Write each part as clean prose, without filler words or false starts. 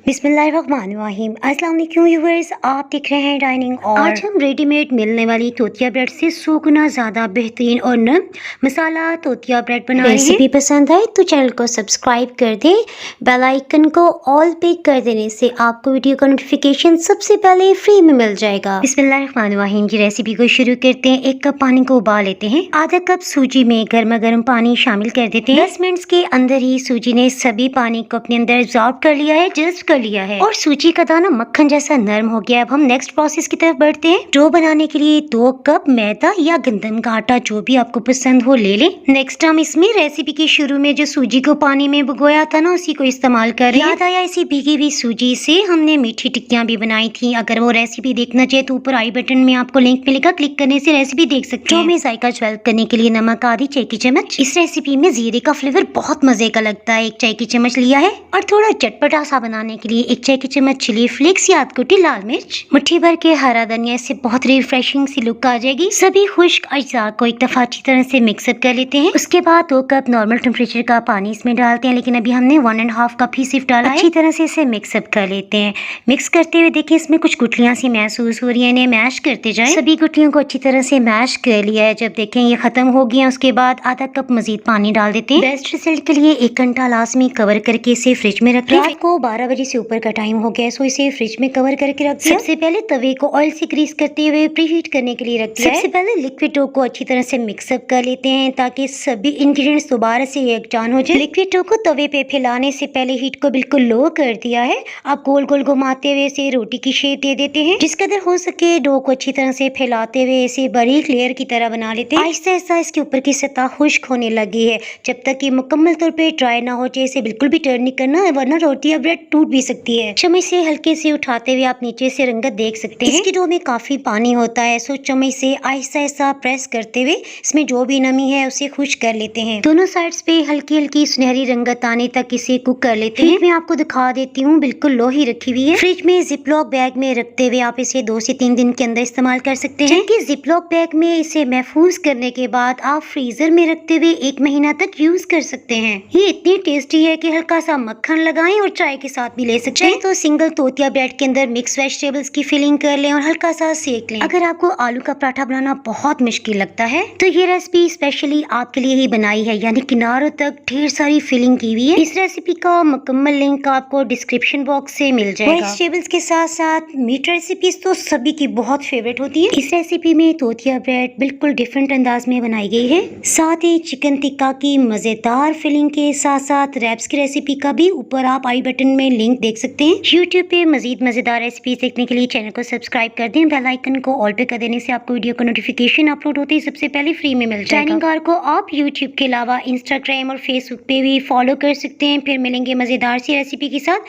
बिस्मिल्लाहिर्रहमानिर्रहीम। अस्सलाम वालेकुम व्यूअर्स, आप देख रहे हैं डाइनिंग। और आज हम रेडीमेड मिलने वाली तोतिया ब्रेड से 100 गुना ज़्यादा बेहतरीन और नरम मसाला तोतिया ब्रेड बना रहे हैं। रेसिपी पसंद आए तो चैनल को सब्सक्राइब कर दें, बेल आइकन को ऑल पे कर देने से आपको वीडियो का नोटिफिकेशन सबसे पहले फ्री में मिल जाएगा। बिस्मिल्लाहिर्रहमानिर्रहीम की रेसिपी को शुरू करते हैं। 1 कप पानी को उबाल लेते हैं। आधा कप सूजी में गर्मा गर्म पानी शामिल कर देते हैं। 10 मिनट के अंदर ही सूजी ने सभी पानी को अपने अंदर एब्जॉर्ब कर लिया है, जस्ट कर लिया है और सूजी का दाना मक्खन जैसा नरम हो गया। अब हम नेक्स्ट प्रोसेस की तरफ बढ़ते हैं। डो बनाने के लिए 2 कप मैदा या गंदम का आटा जो भी आपको पसंद हो ले लें। नेक्स्ट हम इसमें रेसिपी के शुरू में जो सूजी को पानी में भिगोया था ना, उसी को इस्तेमाल करें। याद आया, इसी भीगी हुई सूजी से हमने मीठी टिक्कियां भी बनाई थी। अगर वो रेसिपी देखना चाहे तो ऊपर आई बटन में आपको लिंक मिलेगा, क्लिक करने से रेसिपी देख सकते हैं। में जायका डेवलप करने के लिए नमक आधी चाय की चम्मच। इस रेसिपी में जीरे का फ्लेवर बहुत मजे का लगता है, 1 चाय की चम्मच लिया है। और थोड़ा चटपटा सा बनाने के लिए 1 चाय की चम्मच चिली फ्लेक्स या कुटी लाल मिर्च, मुट्ठी भर के हरा धनिया। इससे बहुत रिफ्रेशिंग सी लुक आ जाएगी। सभी खुश्क अज्जा को एक दफा अच्छी तरह से मिक्सअप कर लेते हैं। उसके बाद 2 कप नॉर्मल टेम्परेचर का पानी इसमें डालते हैं, लेकिन अभी हमने 1.5 कप ही सिर्फ डाला है। अच्छी तरह से इसे मिक्सअप कर लेते हैं। मिक्स करते हुए देखिए इसमें कुछ गुठलियां सी महसूस हो रही है, इन्हें मैश करते जाएं। सभी गुठलियों को अच्छी तरह से मैश कर लिया है। जब देखें ये खत्म हो गया, उसके बाद आधा कप मजीद पानी डाल देते हैं। बेस्ट रिजल्ट के लिए 1 घंटा लाजमी कवर करके इसे फ्रिज में रखें। रात को 12 बजे से ऊपर का टाइम हो गया, सो इसे फ्रिज में कवर करके रख दिया। सबसे पहले तवे को ऑयल से ग्रीस करते हुए प्रीहीट करने के लिए रख दिया। सबसे पहले लिक्विड डो को अच्छी तरह से मिक्सअप कर लेते हैं ताकि सभी इंग्रेडिएंट्स दोबारा से यकजान हो जाए। लिक्विड डो को तवे पे फैलाने से पहले हीट को बिल्कुल लो कर दिया है। आप गोल गोल घुमाते हुए इसे रोटी की शेप दे देते हैं। जिस कदर हो सके डो को अच्छी तरह से फैलाते हुए इसे बारीक लेयर की तरह बना लेते हैं। आहिस्ता आहिस्ता इसके ऊपर की सतह खुश्क होने लगी है। जब तक ये मुकम्मल तौर पे ड्राई ना हो जाए इसे बिल्कुल भी टर्न नहीं करना, वरना रोटी या ब्रेड टूट भी सकती है। चम्मच से हल्के से उठाते हुए आप नीचे से रंगत देख सकते हैं। इसकी डो में काफी पानी होता है, सो चम्मच से आहिस्ता आहिस्ता प्रेस करते हुए इसमें जो भी नमी है उसे खुश्क कर लेते हैं। दोनों साइड्स पे हल्की हल्की सुनहरी रंगत आने तक इसे कुक कर लेते हैं। मैं आपको दिखा देती हूँ, बिल्कुल लो ही रखी हुई है। फ्रिज में जिपलॉक बैग में रखते हुए आप इसे 2 से 3 दिन के अंदर इस्तेमाल कर सकते हैं। जबकि जिपलॉक बैग में इसे महफूज करने के बाद आप फ्रीजर में रखते हुए 1 महीना तक यूज कर सकते हैं। ये इतनी टेस्टी है कि हल्का सा मक्खन लगाएं और चाय के साथ भी ले सकते हैं। तो सिंगल तोतिया ब्रेड के अंदर मिक्स वेजिटेबल्स की फिलिंग कर लें और हल्का सा सेक लें। अगर आपको आलू का पराठा बनाना बहुत मुश्किल लगता है तो ये रेसिपी स्पेशली आपके लिए ही बनाई है, यानी किनारों तक ढेर सारी फिलिंग की हुई है। इस रेसिपी का मुकम्मल लिंक आपको डिस्क्रिप्शन बॉक्स से मिल जाएगा। वेजिटेबल्स के साथ साथ मीट रेसिपीज तो सभी की बहुत फेवरेट होती है। इस रेसिपी में तोतिया ब्रेड बिल्कुल डिफरेंट अंदाज में बनाई गई है। साथ ही चिकन टिक्का की मजेदार फिलिंग के साथ साथ रैप्स की रेसिपी का भी ऊपर आप आई बटन में लिंक देख सकते हैं। यूट्यूब पे मजीद मजेदार रेसिपीज देखने के लिए चैनल को सब्सक्राइब कर दें। बेल आइकन को ऑल पे कर देने से आपको वीडियो का नोटिफिकेशन अपलोड होते ही सबसे पहले फ्री में मिल जाएगा। डाइनिंग कार को आप यूट्यूब के अलावा इंस्टाग्राम और फेसबुक पे भी फॉलो कर सकते हैं। फिर मिलेंगे मजेदार सी रेसिपी के साथ।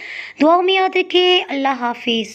दुआओं में याद रखें। अल्लाह हाफिज।